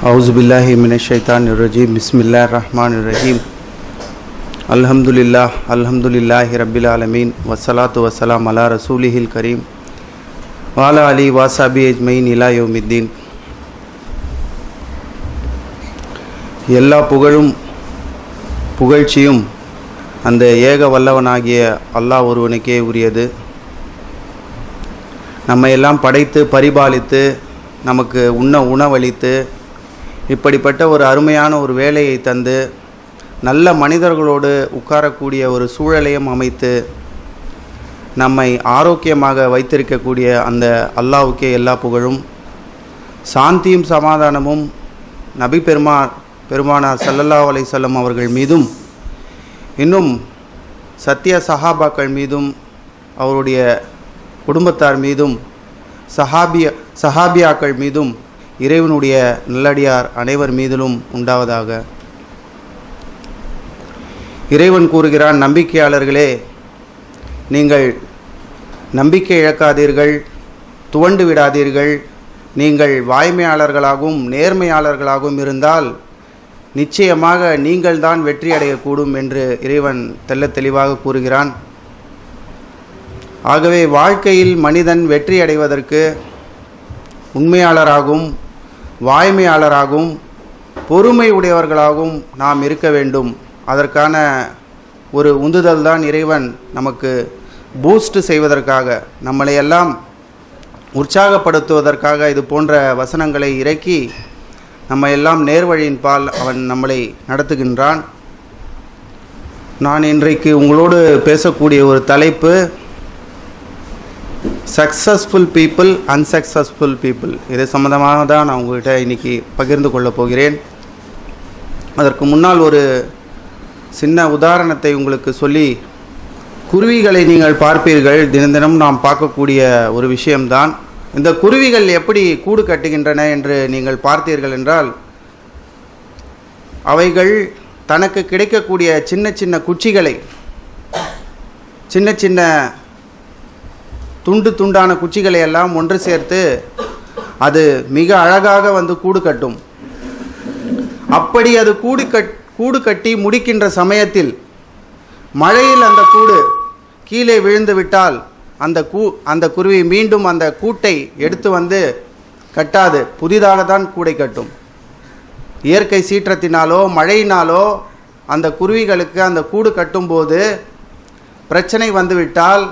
அவுஸு பில்லாஹி மினஷ் ஷைத்தானிர் ரஜீம். பிஸ்மில்லாஹிர் ரஹ்மானிர் ரஹீம். அல்ஹம்துலில்லாஹி ரப்பில் ஆலமீன். வஸ்ஸலாத்து வஸ்ஸலாம் அலா ரசூலிஹில் கரீம் வஅலா அலி வஸஹபி அஜ்மஈன் இலா யௌமித்தீன். எல்லா புகழ்ச்சியும் அந்த ஏக வல்லவனாகிய அல்லாஹ் ஒருவனுக்கே உரியது. நம்ம எல்லாம் படைத்து பரிபாலித்து நமக்கு உணவளித்து இப்படிப்பட்ட ஒரு அருமையான ஒரு வேலையை தந்து நல்ல மனிதர்களோடு உட்காரக்கூடிய ஒரு சூழலையும் அமைத்து நம்மை ஆரோக்கியமாக வைத்திருக்கக்கூடிய அந்த அல்லாஹ்வுக்கே எல்லா புகழும். சாந்தியும் சமாதானமும் நபி பெருமானார் ஸல்லல்லாஹு அலைஹி வஸல்லம் அவர்கள் மீதும் இன்னும் சத்திய சஹாபாக்கள் மீதும் அவருடைய குடும்பத்தார் மீதும் சஹாபியாக்கள் மீதும் இறைவனுடைய நல்லடியார் அனைவர் மீதிலும் உண்டாவதாக. இறைவன் கூறுகிறான், நம்பிக்கையாளர்களே, நீங்கள் நம்பிக்கை இழக்காதீர்கள், துவண்டு விடாதீர்கள். நீங்கள் வாய்மையாளர்களாகவும் நேர்மையாளர்களாகவும் இருந்தால் நிச்சயமாக நீங்கள் தான் வெற்றி அடையக்கூடும் என்று இறைவன் தெள்ளத் தெளிவாக கூறுகிறான். ஆகவே வாழ்க்கையில் மனிதன் வெற்றி அடைவதற்கு உண்மையாளராகவும் வாய்மையாளராகவும் பொறுமை உடையவர்களாகவும் நாம் இருக்க வேண்டும். அதற்கான ஒரு உந்துதல் தான் இறைவன் நமக்கு பூஸ்ட் செய்வதற்காக, நம்மளை எல்லாம் உற்சாகப்படுத்துவதற்காக இது போன்ற வசனங்களை இறக்கி நம்ம எல்லாம் நேர்வழியின் பால் அவன் நம்மளை நடத்துகின்றான். நான் இன்றைக்கு உங்களோடு பேசக்கூடிய ஒரு தலைப்பு சக்ஸஸ்ஃபுல் பீப்புள், அன்சக்ஸஸ்ஃபுல் பீப்புள். இது சம்மந்தமாக தான் நான் உங்கள்கிட்ட இன்றைக்கி பகிர்ந்து கொள்ளப் போகிறேன். அதற்கு முன்னால் ஒரு சின்ன உதாரணத்தை உங்களுக்கு சொல்லி, குருவிகளை நீங்கள் பார்ப்பீர்கள், தினம் நாம் பார்க்கக்கூடிய ஒரு விஷயம்தான். இந்த குருவிகள் எப்படி கூடு கட்டுகின்றன என்று நீங்கள் பார்த்தீர்கள் என்றால், அவைகள் தனக்கு கிடைக்கக்கூடிய சின்ன சின்ன குச்சிகளை, சின்ன சின்ன துண்டான குச்சிகளை எல்லாம் ஒன்று சேர்த்து அது மிக அழகாக வந்து கூடு கட்டும். அப்படி அது கூடு கட்டி முடிக்கின்ற சமயத்தில் மழையில் அந்த கூடு கீழே விழுந்து விட்டால் அந்த குருவி மீண்டும் அந்த கூட்டை எடுத்து வந்து கட்டாது, புதிதாக தான் கூடை கட்டும். இயற்கை சீற்றத்தினாலோ மழையினாலோ அந்த குருவிகளுக்கு அந்த கூடு கட்டும்போது பிரச்சனை வந்துவிட்டால்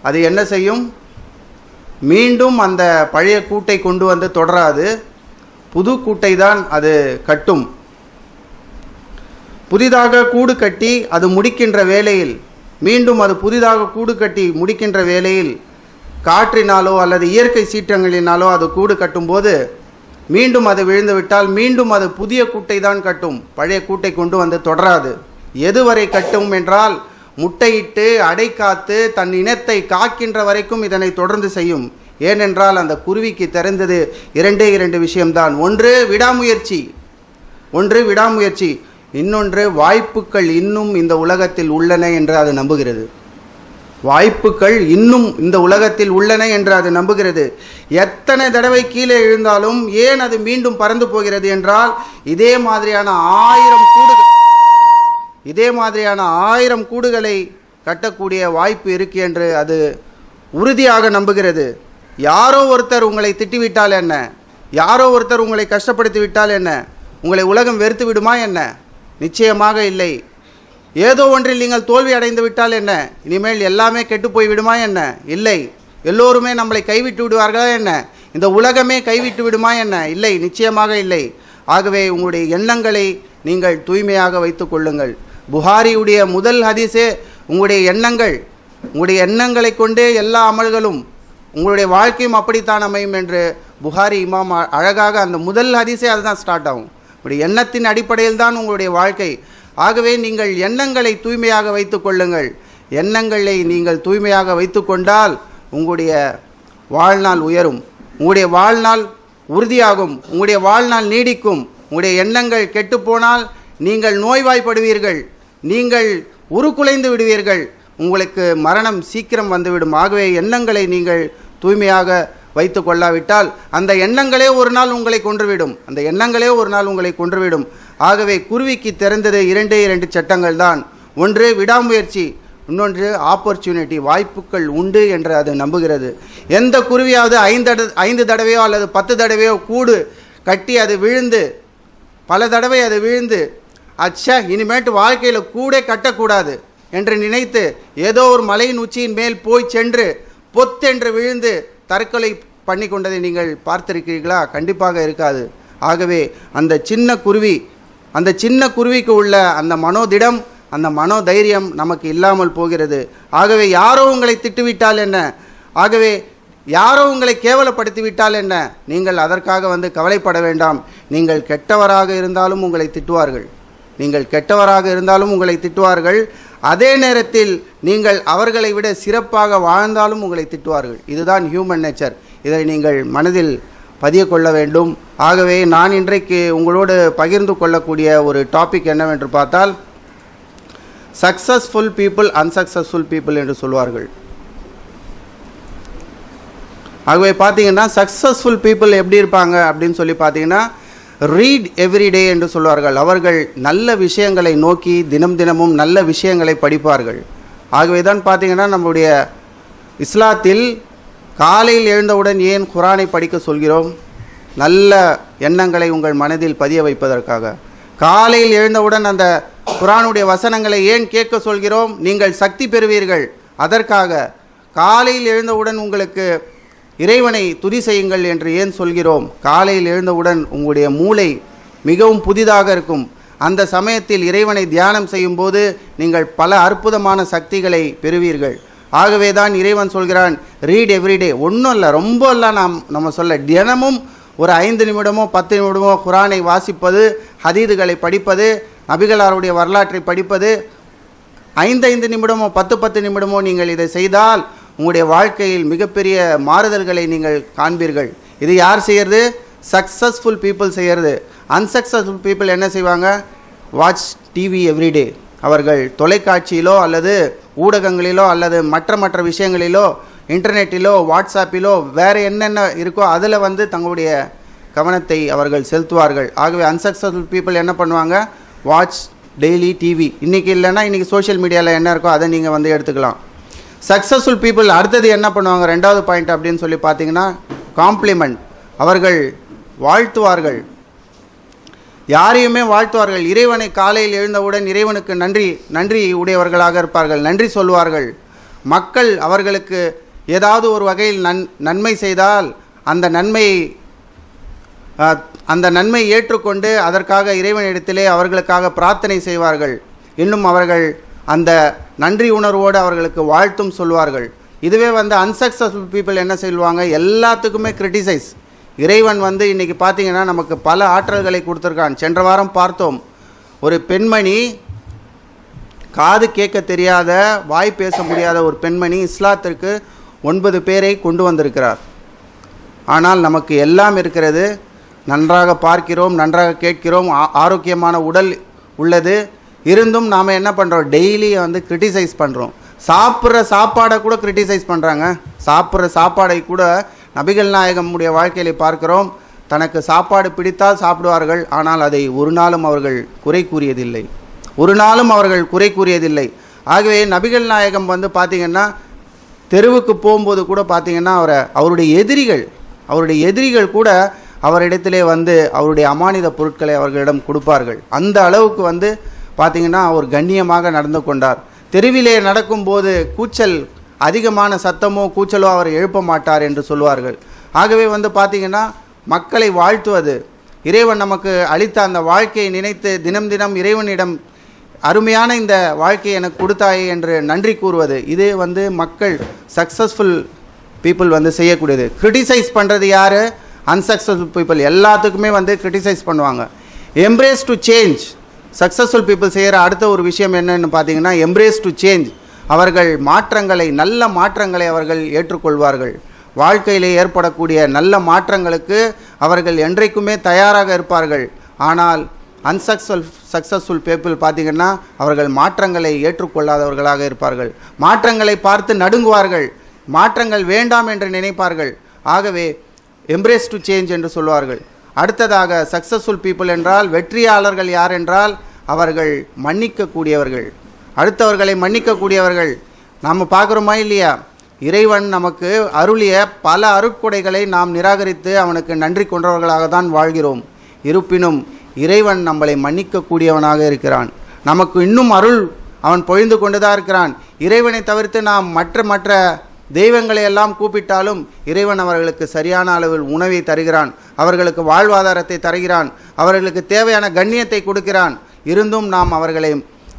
அது என்ன செய்யும்? மீண்டும் அந்த பழைய கூட்டை கொண்டு வந்து தொடராது, புது கூட்டை தான் அது கட்டும். புதிதாக கூடு கட்டி அது முடிக்கின்ற வேளையில், மீண்டும் அது புதிதாக கூடு கட்டி முடிக்கின்ற வேளையில் காற்றினாலோ அல்லது இயற்கை சீற்றங்களினாலோ அது கூடு கட்டும்போது மீண்டும் அது விழுந்து விட்டால் மீண்டும் அது புதிய கூட்டை தான் கட்டும், பழைய கூட்டை கொண்டு வந்து தொடராது. எதுவரை கட்டும் என்றால், முட்டையிட்டு அடை காத்து தன் இனத்தை காக்கின்ற வரைக்கும் இதனை தொடர்ந்து செய்யும். ஏனென்றால் அந்த குருவிக்கு தெரிந்தது இரண்டு விஷயம்தான். ஒன்று விடாமுயற்சி, இன்னொன்று வாய்ப்புகள் இன்னும் இந்த உலகத்தில் உள்ளன என்று அது நம்புகிறது. வாய்ப்புகள் இன்னும் இந்த உலகத்தில் உள்ளன என்று அது நம்புகிறது. எத்தனை தடவை கீழே விழுந்தாலும் ஏன் அது மீண்டும் பறந்து போகிறது என்றால், இதே மாதிரியான 1000 கூடுகளை கட்டக்கூடிய வாய்ப்பு இருக்கு என்று அது உறுதியாக நம்புகிறது. யாரோ ஒருத்தர் உங்களை திட்டிவிட்டால் என்ன, யாரோ ஒருத்தர் உங்களை கஷ்டப்படுத்தி விட்டால் என்ன, உங்களை உலகம் வெறுத்து விடுமா என்ன? நிச்சயமாக இல்லை. ஏதோ ஒன்றில் நீங்கள் தோல்வி அடைந்து விட்டால் என்ன, இனிமேல் எல்லாமே கெட்டு போய் விடுமா என்ன? இல்லை. எல்லோருமே நம்மளை கைவிட்டு விடுவார்களா என்ன? இந்த உலகமே கைவிட்டு விடுமா என்ன? இல்லை, நிச்சயமாக இல்லை. ஆகவே உங்களுடைய எண்ணங்களை நீங்கள் தூய்மையாக வைத்து கொள்ளுங்கள். புகாரியுடைய முதல் ஹதீஸே உங்களுடைய எண்ணங்களை கொண்டே எல்லா அமல்களும், உங்களுடைய வாழ்க்கையும் அப்படித்தான் அமையும் என்று புகாரி இமாம் அழகாக அந்த முதல் ஹதீஸே அதுதான் ஸ்டார்ட் ஆகும். உங்களுடைய எண்ணத்தின் அடிப்படையில் தான் உங்களுடைய வாழ்க்கை. ஆகவே நீங்கள் எண்ணங்களை தூய்மையாக வைத்து கொள்ளுங்கள். எண்ணங்களை நீங்கள் தூய்மையாக வைத்து கொண்டால் உங்களுடைய வாழ்நாள் உயரும், உங்களுடைய வாழ்நாள் உறுதியாகும், உங்களுடைய வாழ்நாள் நீடிக்கும். உங்களுடைய எண்ணங்கள் கெட்டுப்போனால் நீங்கள் நோய்வாய்ப்படுவீர்கள், நீங்கள் உருக்குலைந்து விடுவீர்கள், உங்களுக்கு மரணம் சீக்கிரம் வந்துவிடும். ஆகவே எண்ணங்களை நீங்கள் தூய்மையாக வைத்து கொள்ளாவிட்டால் அந்த எண்ணங்களே ஒரு நாள் உங்களை கொன்றுவிடும். அந்த எண்ணங்களே ஒரு நாள் உங்களை கொன்றுவிடும். ஆகவே குருவிக்கு திறந்தது இரண்டு சட்டங்கள் தான். ஒன்று விடாமுயற்சி, இன்னொன்று ஆப்பர்ச்சுனிட்டி, வாய்ப்புகள் உண்டு என்று அது நம்புகிறது. எந்த குருவியாவது 5 தடவையோ அல்லது 10 தடவையோ கூடு கட்டி அது விழுந்து பல தடவை அது விழுந்து இனிமேட்டு வாழ்க்கையில் கூடே கட்டக்கூடாது என்று நினைத்து ஏதோ ஒரு மலையின் உச்சியின் மேல் போய் சென்று பொத்தென்று விழுந்து தற்கொலை பண்ணி கொண்டதை நீங்கள் பார்த்திருக்கிறீர்களா? கண்டிப்பாக இருக்காது. ஆகவே அந்த சின்ன குருவிக்கு உள்ள அந்த மனோதிடம், அந்த மனோதைரியம் நமக்கு இல்லாமல் போகிறது. ஆகவே யாரோ உங்களை திட்டுவிட்டால் என்ன, ஆகவே யாரோ உங்களை கேவலப்படுத்தி விட்டால் என்ன, நீங்கள் அதற்காக கவலைப்பட வேண்டாம். நீங்கள் கெட்டவராக இருந்தாலும் உங்களை திட்டுவார்கள். அதே நேரத்தில் நீங்கள் அவர்களை விட சிறப்பாக வாழ்ந்தாலும் உங்களை திட்டுவார்கள். இதுதான் ஹியூமன் நேச்சர். இதை நீங்கள் மனதில் பதிய கொள்ள வேண்டும். ஆகவே நான் இன்றைக்கு உங்களோடு பகிர்ந்து கொள்ளக்கூடிய ஒரு டாபிக் என்னவென்று பார்த்தால், சக்ஸஸ்ஃபுல் பீப்புள், அன்சக்ஸஸ்ஃபுல் பீப்புள் என்று சொல்வார்கள். ஆகவே பார்த்தீங்கன்னா சக்ஸஸ்ஃபுல் பீப்புள் எப்படி இருப்பாங்க அப்படின்னு சொல்லி பார்த்தீங்கன்னா, ரீட் எவ்ரிடே என்று சொல்வார்கள். அவர்கள் நல்ல விஷயங்களை நோக்கி தினமும் நல்ல விஷயங்களை படிப்பார்கள். ஆகவே தான் பார்த்தீங்கன்னா நம்முடைய இஸ்லாத்தில் காலையில் எழுந்தவுடன் ஏன் குர்ஆனை படிக்க சொல்கிறோம்? நல்ல எண்ணங்களை உங்கள் மனதில் பதிய வைப்பதற்காக. காலையில் எழுந்தவுடன் அந்த குர்ஆனுடைய வசனங்களை ஏன் கேட்க சொல்கிறோம்? நீங்கள் சக்தி பெறுவீர்கள் அதற்காக. காலையில் எழுந்தவுடன் உங்களுக்கு இறைவனை துதி செய்யுங்கள் என்று ஏன் சொல்கிறோம்? காலையில் எழுந்தவுடன் உங்களுடைய மூளை மிகவும் புதிதாக இருக்கும். அந்த சமயத்தில் இறைவனை தியானம் செய்யும்போது நீங்கள் பல அற்புதமான சக்திகளை பெறுவீர்கள். ஆகவே தான் இறைவன் சொல்கிறான், ரீட் எவ்ரிடே. ஒன்றும் இல்லை, ரொம்ப இல்லை, நம்ம சொல்ல தினமும் ஒரு 5 நிமிடமோ 10 நிமிடமோ குர்ஆனை வாசிப்பது, ஹதீதுகளை படிப்பது, நபிகளாருடைய வரலாற்றை படிப்பது, 5 நிமிடமோ 10 நிமிடமோ நீங்கள் இதை செய்தால் உங்களுடைய வாழ்க்கையில் மிகப்பெரிய மாறுதல்களை நீங்கள் காண்பீர்கள். இது யார் செய்கிறது? சக்ஸஸ்ஃபுல் பீப்புள் செய்கிறது. அன்சக்ஸஸ்ஃபுல் பீப்புள் என்ன செய்வாங்க? Watch TV everyday. அவர்கள் தொலைக்காட்சியிலோ அல்லது ஊடகங்களிலோ அல்லது மற்ற விஷயங்களிலோ, இன்டர்நெட்டிலோ, வாட்ஸ்அப்பிலோ, வேறு என்னென்ன இருக்கோ அதில் தங்களுடைய கவனத்தை அவர்கள் செலுத்துவார்கள். ஆகவே அன்சக்ஸஸ்ஃபுல் பீப்புள் என்ன பண்ணுவாங்க? Watch daily TV. இன்றைக்கி இல்லைன்னா இன்றைக்கி சோஷியல் மீடியாவில் என்ன இருக்கோ அதை நீங்கள் எடுத்துக்கலாம். சக்ஸஸ்ஃபுல் பீப்புள் அடுத்தது என்ன பண்ணுவாங்க? 2வது பாயிண்ட் அப்படின்னு சொல்லி பார்த்தீங்கன்னா, காம்ப்ளிமெண்ட். அவர்கள் வாழ்த்துவார்கள், யாரையுமே வாழ்த்துவார்கள். இறைவனை காலையில் எழுந்தவுடன் இறைவனுக்கு நன்றி உடையவர்களாக இருப்பார்கள், நன்றி சொல்வார்கள். மக்கள் அவர்களுக்கு ஏதாவது ஒரு வகையில் நன்மை செய்தால் அந்த நன்மையை ஏற்றுக்கொண்டு அதற்காக இறைவனிடத்திலே அவர்களுக்காக பிரார்த்தனை செய்வார்கள். இன்னும் அவர்கள் அந்த நன்றி உணர்வோடு அவர்களுக்கு வாழ்த்தும் சொல்வார்கள். இதுவே அன்சக்ஸஸ்ஃபுல் பீப்புள் என்ன சொல்லுவாங்க? எல்லாத்துக்குமே கிரிட்டிசைஸ். இறைவன் இன்றைக்கி பார்த்தீங்கன்னா நமக்கு பல ஆற்றல்களை கொடுத்துருக்கான். சென்ற வாரம் பார்த்தோம், ஒரு பெண்மணி, காது கேட்க தெரியாத, வாய் பேச முடியாத ஒரு பெண்மணி இஸ்லாத்திற்கு 9 பேரை கொண்டு வந்திருக்கிறார். ஆனால் நமக்கு எல்லாம் இருக்கிறது, நன்றாக பார்க்கிறோம், நன்றாக கேட்கிறோம், ஆரோக்கியமான உடல் உள்ளது. இருந்தும் நாம் என்ன பண்ணுறோம்? டெய்லி கிரிட்டிசைஸ் பண்ணுறோம். சாப்பிட்ற சாப்பாடை கூட கிரிட்டிசைஸ் பண்ணுறாங்க. சாப்பிட்ற சாப்பாடை கூட நபிகள் நாயகமுடைய வாழ்க்கையிலே பார்க்கிறோம். தனக்கு சாப்பாடு பிடித்தால் சாப்பிடுவார்கள், ஆனால் அதை ஒரு நாளும் அவர்கள் குறை கூறியதில்லை. ஆகவே நபிகள் நாயகம் பார்த்திங்கன்னா தெருவுக்கு போகும்போது கூட பார்த்திங்கன்னா அவருடைய எதிரிகள் கூட அவரிடத்திலே அவருடைய அமானித பொருட்களை அவர்களிடம் கொடுப்பார்கள். அந்த அளவுக்கு பார்த்திங்கன்னா அவர் கண்ணியமாக நடந்து கொண்டார். தெருவிலே நடக்கும்போது அதிகமான சத்தமோ கூச்சலோ அவர் எழுப்ப மாட்டார் என்று சொல்வார்கள். ஆகவே பார்த்திங்கன்னா மக்களை வாழ்த்துவது, இறைவன் நமக்கு அளித்த அந்த வாழ்க்கையை நினைத்து தினம் இறைவனிடம் அருமையான இந்த வாழ்க்கையை எனக்கு கொடுத்தாயே என்று நன்றி கூறுவது, இது மக்கள் சக்ஸஸ்ஃபுல் பீப்புள் செய்யக்கூடியது. கிரிட்டிசைஸ் பண்ணுறது யார்? Unsuccessful people. எல்லாத்துக்குமே கிரிட்டிசைஸ் பண்ணுவாங்க. Embrace to change. Successful people செய்கிற அடுத்த ஒரு விஷயம் என்னன்னு பார்த்தீங்கன்னா, எம்ப்ரேஸ் டு சேஞ்ச். அவர்கள் நல்ல மாற்றங்களை அவர்கள் ஏற்றுக்கொள்வார்கள். வாழ்க்கையிலே ஏற்படக்கூடிய நல்ல மாற்றங்களுக்கு அவர்கள் என்றைக்குமே தயாராக இருப்பார்கள். ஆனால் சக்ஸஸ்ஃபுல் பீப்புள் பார்த்திங்கன்னா அவர்கள் மாற்றங்களை ஏற்றுக்கொள்ளாதவர்களாக இருப்பார்கள். மாற்றங்களை பார்த்து நடுங்குவார்கள், மாற்றங்கள் வேண்டாம் என்று நினைப்பார்கள். ஆகவே எம்ப்ரேஸ் டு சேஞ்ச் என்று சொல்வார்கள். அடுத்ததாக சக்ஸஸ்ஃபுல் பீப்புள் என்றால் வெற்றியாளர்கள் யார் என்றால் அவர்கள் மன்னிக்கக்கூடியவர்கள், அடுத்தவர்களை மன்னிக்கக்கூடியவர்கள். நாம் பார்க்குறோமா இல்லையா? இறைவன் நமக்கு அருளிய பல அருட்கொடைகளை நாம் நிராகரித்து அவனுக்கு நன்றி கொண்டவர்களாக தான் வாழ்கிறோம். இருப்பினும் இறைவன் நம்மளை மன்னிக்கக்கூடியவனாக இருக்கிறான். நமக்கு இன்னும் அருள் அவன் பொழிந்து கொண்டு தான் இருக்கிறான். இறைவனை தவிர்த்து நாம் மற்ற தெய்வங்களை எல்லாம் கூப்பிட்டாலும் இறைவன் அவர்களுக்கு சரியான அளவில் உணவை தருகிறான், அவர்களுக்கு வாழ்வாதாரத்தை தருகிறான், அவர்களுக்கு தேவையான கண்ணியத்தை கொடுக்கிறான். இருந்தும்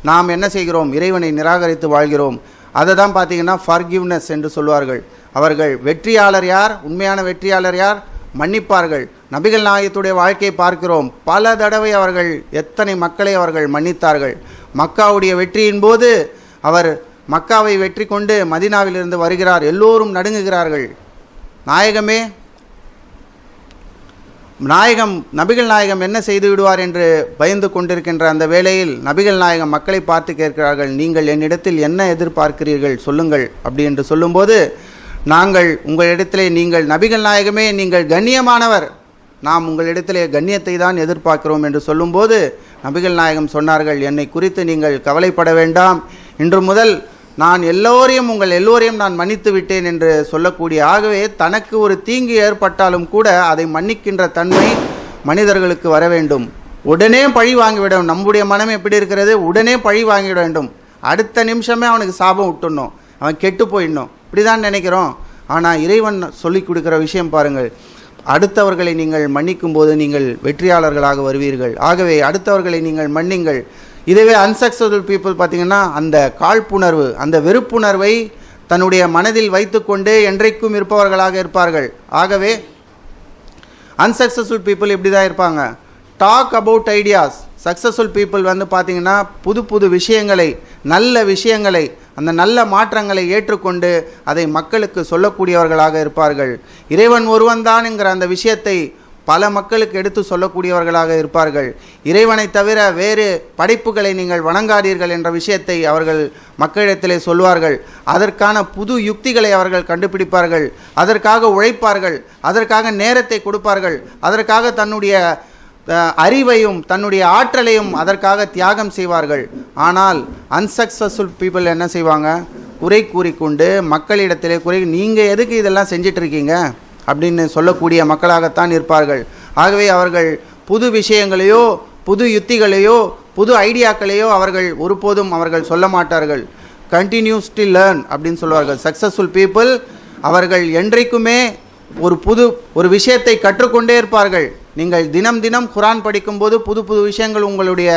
நாம் என்ன செய்கிறோம்? இறைவனை நிராகரித்து வாழ்கிறோம். அதை தான் பார்த்தீங்கன்னா ஃபர்கிவ்னஸ் என்று சொல்வார்கள். அவர்கள் வெற்றியாளர் யார்? உண்மையான வெற்றியாளர் யார்? மன்னிப்பார்கள். நபிகள் நாயகத்துடைய வாழ்க்கையை பார்க்கிறோம். பல தடவை அவர்கள் எத்தனை மக்களை அவர்கள் மன்னித்தார்கள். மக்காவுடைய வெற்றியின் போது அவர் மக்காவை வெற்றி கொண்டு மதீனாவிலிருந்து வருகிறார். எல்லோரும் நடுங்குகிறார்கள். நபிகள் நாயகம் என்ன செய்து விடுவார் என்று பயந்து கொண்டிருக்கின்ற அந்த வேளையில் நபிகள் நாயகம் மக்களை பார்த்து கேட்கிறார்கள், நீங்கள் என்னிடத்தில் என்ன எதிர்பார்க்கிறீர்கள் சொல்லுங்கள் அப்படி என்று சொல்லும்போது, நாங்கள் உங்களிடத்திலே, நீங்கள் நபிகள் நாயகமே நீங்கள் கண்ணியமானவர், நாம் உங்களிடத்திலே கண்ணியத்தை தான் எதிர்பார்க்கிறோம் என்று சொல்லும்போது நபிகள் நாயகம் சொன்னார்கள், என்னை குறித்து நீங்கள் கவலைப்பட வேண்டாம், இன்று முதல் நான் உங்கள் எல்லோரையும் நான் மன்னித்து விட்டேன் என்று சொல்லக்கூடிய. ஆகவே தனக்கு ஒரு தீங்கு ஏற்பட்டாலும் கூட அதை மன்னிக்கின்ற தன்மை மனிதர்களுக்கு வர வேண்டும். உடனே பழி வாங்கிவிட, நம்முடைய மனம் எப்படி இருக்கிறது? உடனே பழி வாங்கிவிட வேண்டும். அடுத்த நிமிஷமே அவனுக்கு சாபம் விட்டுடணும், அவன் கெட்டு போயிடணும், இப்படி தான் நினைக்கிறோம். ஆனால் இறைவன் சொல்லிக் கொடுக்குற விஷயம் பாருங்கள், அடுத்தவர்களை நீங்கள் மன்னிக்கும் போது நீங்கள் வெற்றியாளர்களாக வருவீர்கள். ஆகவே அடுத்தவர்களை நீங்கள் மன்னிங்கள். இதுவே அன்சக்ஸஸ்ஃபுல் பீப்புள் பார்த்திங்கன்னா அந்த காழ்ப்புணர்வு, அந்த வெறுப்புணர்வை தன்னுடைய மனதில் வைத்துக்கொண்டு என்றைக்கும் இருப்பவர்களாக இருப்பார்கள். ஆகவே அன்சக்ஸஸ்ஃபுல் பீப்புள் இப்படி தான் இருப்பாங்க. Talk about ideas. Successful people பார்த்திங்கன்னா புது விஷயங்களை, நல்ல விஷயங்களை, அந்த நல்ல மாற்றங்களை ஏற்றுக்கொண்டு அதை மக்களுக்கு சொல்லக்கூடியவர்களாக இருப்பார்கள். இறைவன் ஒருவன் தான் என்கிற அந்த விஷயத்தை பல மக்களுக்கு எடுத்து சொல்லக்கூடியவர்களாக இருப்பார்கள். இறைவனை தவிர வேறு படைப்புகளை நீங்கள் வணங்காதீர்கள் என்ற விஷயத்தை அவர்கள் மக்களிடத்திலே சொல்வார்கள். அதற்கான புது யுக்திகளை அவர்கள் கண்டுபிடிப்பார்கள், அதற்காக உழைப்பார்கள், அதற்காக நேரத்தை கொடுப்பார்கள், அதற்காக தன்னுடைய அறிவையும் தன்னுடைய ஆற்றலையும் அதற்காக தியாகம் செய்வார்கள். ஆனால் அன்சக்ஸஸ்ஃபுல் பீப்புள் என்ன செய்வாங்க? குறை கூறிக்கொண்டு மக்களிடத்திலே நீங்கள் எதுக்கு இதெல்லாம் செஞ்சிட்டு இருக்கீங்க அப்படின்னு சொல்லக்கூடிய மக்களாகத்தான் இருப்பார்கள். ஆகவே அவர்கள் புது விஷயங்களையோ புது யுத்திகளையோ புது ஐடியாக்களையோ அவர்கள் ஒருபோதும் அவர்கள் சொல்ல மாட்டார்கள். கண்டினியூஸ் டு லேர்ன் அப்படின்னு சொல்வார்கள். சக்ஸஸ்ஃபுல் பீப்புள் அவர்கள் என்றைக்குமே ஒரு விஷயத்தை கற்றுக்கொண்டே இருப்பார்கள். நீங்கள் தினம் குரான் படிக்கும்போது புது விஷயங்கள் உங்களுடைய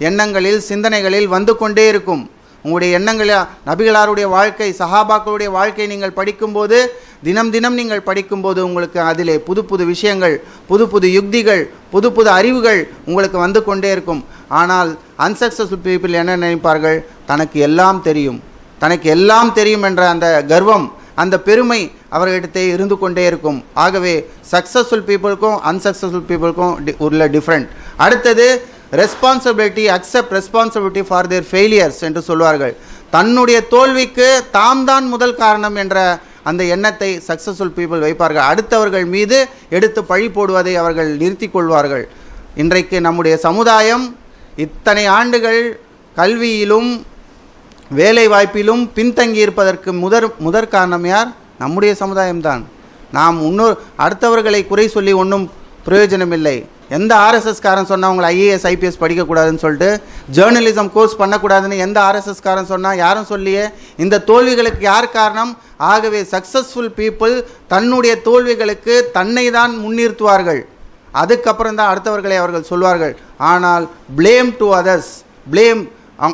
எண்ணங்களில் சிந்தனைகளில் வந்து கொண்டே இருக்கும். உங்களுடைய எண்ணங்களில் நபிகளாருடைய வாழ்க்கை, சஹாபாக்களுடைய வாழ்க்கை நீங்கள் படிக்கும்போது தினம் நீங்கள் படிக்கும்போது உங்களுக்கு அதிலே புது விஷயங்கள், புது யுக்திகள், புது அறிவுகள் உங்களுக்கு வந்து கொண்டே இருக்கும். ஆனால் அன்சக்ஸஸ்ஃபுல் பீப்புள் என்ன நினைப்பார்கள்? தனக்கு எல்லாம் தெரியும் என்ற அந்த கர்வம், அந்த பெருமை அவர்களிடத்தே இருந்து கொண்டே இருக்கும். ஆகவே சக்ஸஸ்ஃபுல் பீப்புளுக்கும் அன்சக்ஸஸ்ஃபுல் பீப்புளுக்கும் உள்ள டிஃப்ரெண்ட். அடுத்தது responsibility, accept responsibility for their failures என்று சொல்வார்கள். தன்னுடைய தோல்விக்கு தாம் தான் முதல் காரணம் என்ற அந்த எண்ணத்தை சக்ஸஸ்ஃபுல் பீப்புள் வைப்பார்கள். அடுத்தவர்கள் மீது எடுத்து பழி போடுவதை அவர்கள் நிறுத்தி கொள்வார்கள். இன்றைக்கு நம்முடைய சமுதாயம் இத்தனை ஆண்டுகள் கல்வியிலும் வேலை வாய்ப்பிலும் பின்தங்கி இருப்பதற்கு முதற் காரணம் யார்? நம்முடைய சமுதாயம்தான். நாம் அடுத்தவர்களை குறை சொல்லி ஒன்றும் பிரயோஜனம் இல்லை. எந்த ஆர்எஸ்எஸ்காரன் சொன்னால் அவங்களை ஐஏஎஸ் ஐபிஎஸ் படிக்கக்கூடாதுன்னு சொல்லிட்டு, ஜேர்னலிசம் கோர்ஸ் பண்ணக்கூடாதுன்னு எந்த ஆர்எஸ்எஸ்காரன் சொன்னால் யாரும் சொல்லியே. இந்த தோல்விகளுக்கு யார் காரணம்? ஆகவே சக்ஸஸ்ஃபுல் பீப்புள் தன்னுடைய தோல்விகளுக்கு தன்னை தான் முன்னிறுத்துவார்கள். அதுக்கப்புறம் தான் அடுத்தவர்களை அவர்கள் சொல்வார்கள். ஆனால் பிளேம் டு அதர்ஸ்,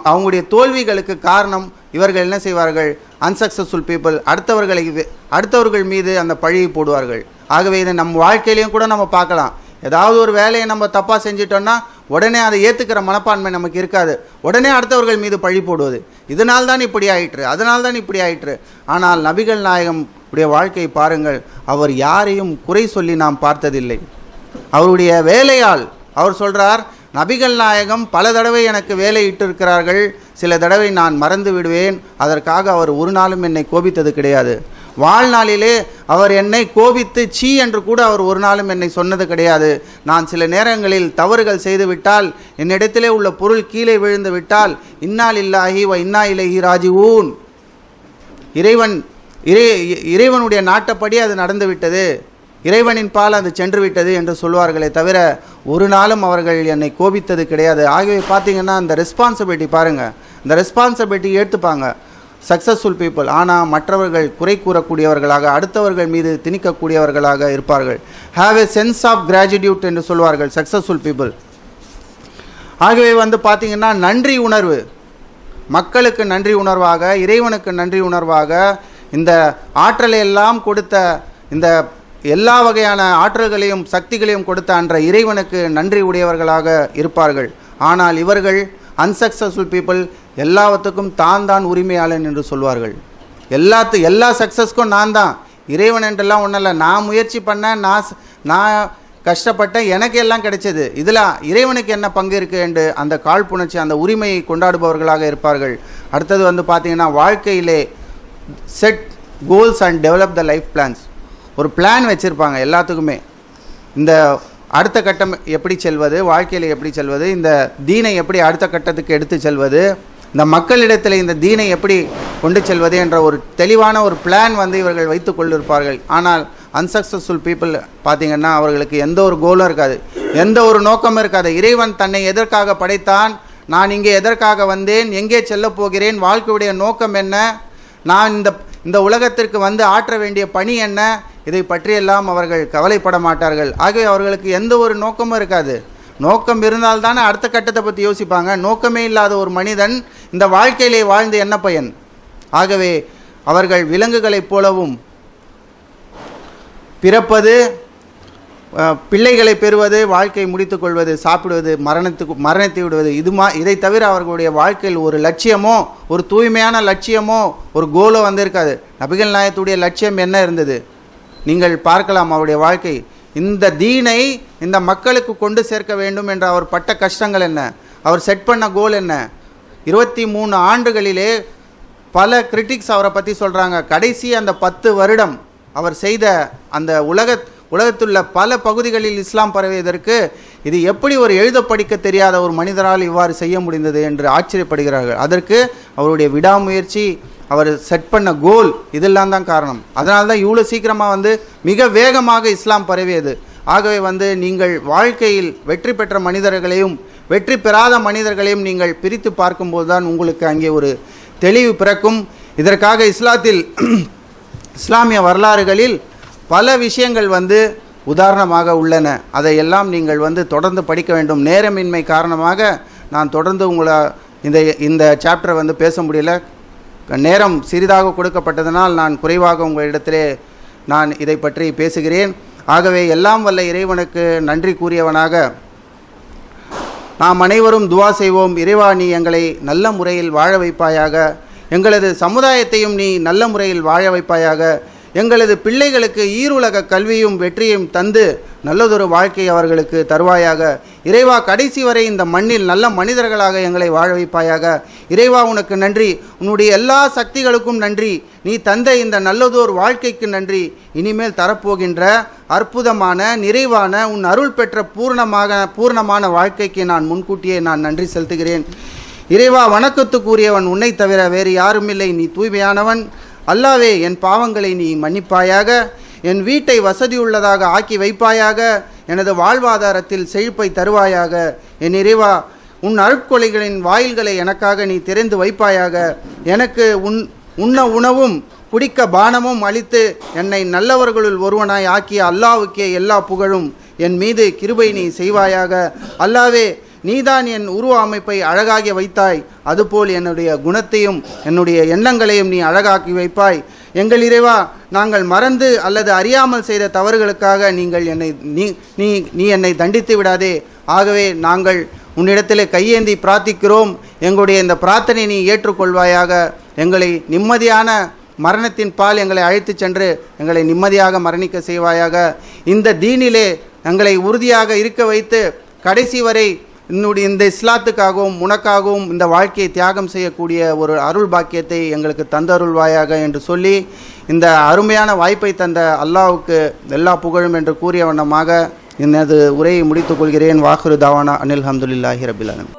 அவங்களுடைய தோல்விகளுக்கு காரணம் இவர்கள் என்ன செய்வார்கள்? அன்சக்ஸஸ்ஃபுல் பீப்புள் அடுத்தவர்கள் மீது அந்த பழியை போடுவார்கள். ஆகவே இதை நம்ம வாழ்க்கையிலையும் கூட நம்ம பார்க்கலாம். ஏதாவது ஒரு வேலையை நம்ம தப்பாக செஞ்சிட்டோம்னா உடனே அதை ஏற்றுக்கிற மனப்பான்மை நமக்கு இருக்காது. உடனே அடுத்தவர்கள் மீது பழி போடுவது, இதனால்தான் இப்படி ஆயிற்று, அதனால்தான் இப்படி ஆயிற்று. ஆனால் நபிகள் நாயகம் உடைய வாழ்க்கையை பாருங்கள். அவர் யாரையும் குறை சொல்லி நாம் பார்த்ததில்லை. அவருடைய வேலையால் அவர் சொல்கிறார், நபிகள் நாயகம் பல தடவை எனக்கு வேலை இட்டிருக்கிறார்கள், சில தடவை நான் மறந்து விடுவேன், அதற்காக அவர் ஒரு நாளும் என்னை கோபித்தது கிடையாது. வாழ்நாளிலே அவர் என்னை கோபித்து சீ என்று கூட அவர் ஒரு நாளும் என்னை சொன்னது கிடையாது. நான் சில நேரங்களில் தவறுகள் செய்துவிட்டால், என்னிடத்திலே உள்ள பொருள் கீழே விழுந்து விட்டால், இன்னா லில்லாஹி வ இன்னா இலைஹி ராஜிஊன், இறைவனுடைய நாட்டப்படி அது நடந்துவிட்டது, இறைவனின் பால் அது சென்று விட்டது என்று சொல்வார்களே தவிர ஒரு நாளும் அவர்கள் என்னை கோபித்தது கிடையாது. ஆகவே பார்த்தீங்கன்னா இந்த ரெஸ்பான்சிபிலிட்டி பாருங்கள், இந்த ரெஸ்பான்சிபிலிட்டி ஏற்றுப்பாங்க சக்ஸஸ்ஃபுல் பீப்புள். ஆனால் மற்றவர்கள் குறை கூறக்கூடியவர்களாக, அடுத்தவர்கள் மீது திணிக்கக்கூடியவர்களாக இருப்பார்கள். Have a sense of gratitude என்று சொல்வார்கள் சக்ஸஸ்ஃபுல் பீப்புள். ஆகவே பார்த்தீங்கன்னா நன்றி உணர்வு, மக்களுக்கு நன்றி உணர்வாக, இறைவனுக்கு நன்றி உணர்வாக, இந்த ஆற்றலை எல்லாம் கொடுத்த, இந்த எல்லா வகையான ஆற்றல்களையும் சக்திகளையும் கொடுத்த அன்ற இறைவனுக்கு நன்றி உடையவர்களாக இருப்பார்கள். ஆனால் இவர்கள் அன்சக்ஸஸ்ஃபுல் பீப்புள் எல்லாவற்றுக்கும் தான் உரிமையாளன் என்று சொல்வார்கள். எல்லா சக்ஸஸ்க்கும் நான் தான், இறைவன் என்றெல்லாம் ஒன்றும் இல்லை, நான் முயற்சி பண்ணேன், நான் கஷ்டப்பட்டேன், எனக்கு எல்லாம் கிடைச்சது, இதில் இறைவனுக்கு என்ன பங்கு இருக்குது என்று அந்த காழ்ப்புணர்ச்சி, அந்த உரிமையை கொண்டாடுபவர்களாக இருப்பார்கள். அடுத்தது பார்த்தீங்கன்னா வாழ்க்கையிலே set goals and develop the life plans. ஒரு பிளான் வச்சுருப்பாங்க எல்லாத்துக்குமே, இந்த அடுத்த கட்டம் எப்படி செல்வது, வாழ்க்கையில் எப்படி செல்வது, இந்த தீனை எப்படி அடுத்த கட்டத்துக்கு எடுத்து செல்வது, இந்த மக்களிடத்தில் இந்த தீனை எப்படி கொண்டு செல்வது என்ற ஒரு தெளிவான ஒரு பிளான் இவர்கள் வைத்து கொண்டிருப்பார்கள். ஆனால் அன்சக்ஸஸ்ஃபுல் பீப்புள் பார்த்திங்கன்னா அவர்களுக்கு எந்த ஒரு கோலும் இருக்காது, எந்த ஒரு நோக்கமும் இருக்காது. இறைவன் தன்னை எதற்காக படைத்தான், நான் இங்கே எதற்காக வந்தேன், எங்கே செல்லப் போகிறேன், வாழ்க்கையுடைய நோக்கம் என்ன, நான் இந்த உலகத்திற்கு ஆற்ற வேண்டிய பணி என்ன, இதை பற்றியெல்லாம் அவர்கள் கவலைப்பட மாட்டார்கள். ஆகவே அவர்களுக்கு எந்த ஒரு நோக்கமும் இருக்காது. நோக்கம் இருந்தால்தானே அடுத்த கட்டத்தை பற்றி யோசிப்பாங்க. நோக்கமே இல்லாத ஒரு மனிதன் இந்த வாழ்க்கையிலே வாழ்ந்து என்ன பயன்? ஆகவே அவர்கள் விலங்குகளைப் போலவும் பிறப்பது, பிள்ளைகளை பெறுவது, வாழ்க்கை முடித்து கொள்வது, சாப்பிடுவது, மரணத்தை விடுவது, இதை தவிர அவர்களுடைய வாழ்க்கையில் ஒரு லட்சியமோ, ஒரு தூய்மையான லட்சியமோ, ஒரு கோலோ இருக்காது. நபிகள் நாயகத்துடைய லட்சியம் என்ன இருந்தது நீங்கள் பார்க்கலாம். அவருடைய வாழ்க்கை இந்த தீனை இந்த மக்களுக்கு கொண்டு சேர்க்க வேண்டும் என்ற அவர் பட்ட கஷ்டங்கள் என்ன, அவர் செட் பண்ண கோல் என்ன. 23 ஆண்டுகளிலே பல கிரிட்டிக்ஸ் அவரை பற்றி சொல்கிறாங்க. கடைசி அந்த 10 வருடம் அவர் செய்த அந்த உலகத்துள்ள பல பகுதிகளில் இஸ்லாம் பரவியதற்கு இது எப்படி ஒரு எழுத படிக்க தெரியாத ஒரு மனிதரால் இவ்வாறு செய்ய முடிந்தது என்று ஆச்சரியப்படுகிறார்கள். அதற்கு அவருடைய விடாமுயற்சி, அவர் செட் பண்ண கோல், இதெல்லாம் தான் காரணம். அதனால தான் இவ்வளோ சீக்கிரமாக மிக வேகமாக இஸ்லாம் பரவியது. ஆகவே நீங்கள் வாழ்க்கையில் வெற்றி பெற்ற மனிதர்களையும் வெற்றி பெறாத மனிதர்களையும் நீங்கள் பிரித்து பார்க்கும்போது தான் உங்களுக்கு அங்கே ஒரு தெளிவு பிறக்கும். இதற்காக இஸ்லாமிய வரலாறுகளில் பல விஷயங்கள் உதாரணமாக உள்ளன. அதையெல்லாம் நீங்கள் தொடர்ந்து படிக்க வேண்டும். நேரமின்மை காரணமாக நான் தொடர்ந்து உங்களை இந்த சாப்டரை பேச முடியல. நேரம் சிறிதாக கொடுக்கப்பட்டதனால் நான் குறைவாக உங்களிடத்திலே நான் இதை பற்றி பேசுகிறேன். ஆகவே எல்லாம் வல்ல இறைவனுக்கு நன்றி கூறியவனாக நாம் அனைவரும் துவா செய்வோம். இறைவா, நீ எங்களை நல்ல முறையில் வாழ வைப்பாயாக, எங்களது சமுதாயத்தையும் நீ நல்ல முறையில் வாழ வைப்பாயாக, எங்களது பிள்ளைகளுக்கு ஈருலக கல்வியும் வெற்றியும் தந்து நல்லதொரு வாழ்க்கை அவர்களுக்கு தருவாயாக. இறைவா, கடைசி வரை இந்த மண்ணில் நல்ல மனிதர்களாக எங்களை வாழ வைப்பாயாக. இறைவா, உனக்கு நன்றி, உன்னுடைய எல்லா சக்திகளுக்கும் நன்றி, நீ தந்த இந்த நல்லதோர் வாழ்க்கைக்கு நன்றி. இனிமேல் தரப்போகின்ற அற்புதமான நிறைவான உன் அருள் பெற்ற பூர்ணமான வாழ்க்கைக்கு நான் முன்கூட்டியே நன்றி செலுத்துகிறேன். இறைவா, வணக்கத்துக்குரியவன் உன்னை தவிர வேறு யாரும் இல்லை, நீ தூய்மையானவன். அல்லாவே, என் பாவங்களை நீ மன்னிப்பாயாக, என் வீட்டை வசதியுள்ளதாக ஆக்கி வைப்பாயாக, எனது வாழ்வாதாரத்தில் செழிப்பை தருவாயாக. என் இறைவா, உன் அருட்கொலைகளின் வாயில்களை எனக்காக நீ திறந்து வைப்பாயாக. எனக்கு உண்ண உணவும் குடிக்க பானமும் அளித்து என்னை நல்லவர்களுள் ஒருவனாய் ஆக்கிய அல்லாவுக்கே எல்லா புகழும். என் மீது கிருபை நீ செய்வாயாக. அல்லாவே, நீதான் என் உருவ அமைப்பை அழகாகி வைத்தாய், அதுபோல் என்னுடைய குணத்தையும் என்னுடைய எண்ணங்களையும் நீ அழகாக்கி வைப்பாய். எங்கள் இறைவா, நாங்கள் மறந்து அல்லது அறியாமல் செய்த தவறுகளுக்காக நீ என்னை தண்டித்து விடாதே. ஆகவே நாங்கள் உன்னிடத்திலே கையேந்தி பிரார்த்திக்கிறோம். எங்களுடைய இந்த பிரார்த்தனை நீ ஏற்றுக்கொள்வாயாக. எங்களை நிம்மதியான மரணத்தின் பால் எங்களை அழைத்து சென்று எங்களை நிம்மதியாக மரணிக்க செய்வாயாக. இந்த தீனிலே எங்களை உறுதியாக இருக்க வைத்து கடைசி வரை இந்த இஸ்லாத்துக்காகவும் உனக்காகவும் இந்த வாழ்க்கையை தியாகம் செய்யக்கூடிய ஒரு அருள் பாக்கியத்தை எங்களுக்கு தந்தருள்வாயாக என்று சொல்லி இந்த அருமையான வாய்ப்பை தந்த அல்லாஹ்வுக்கு எல்லா புகழும் என்று கூறிய வண்ணமாக எனது உரையை முடித்துக் கொள்கிறேன். வாஹிரு தாவானா அனில் ஹம்துலில்லாஹி ரபில் ஆலமீன்.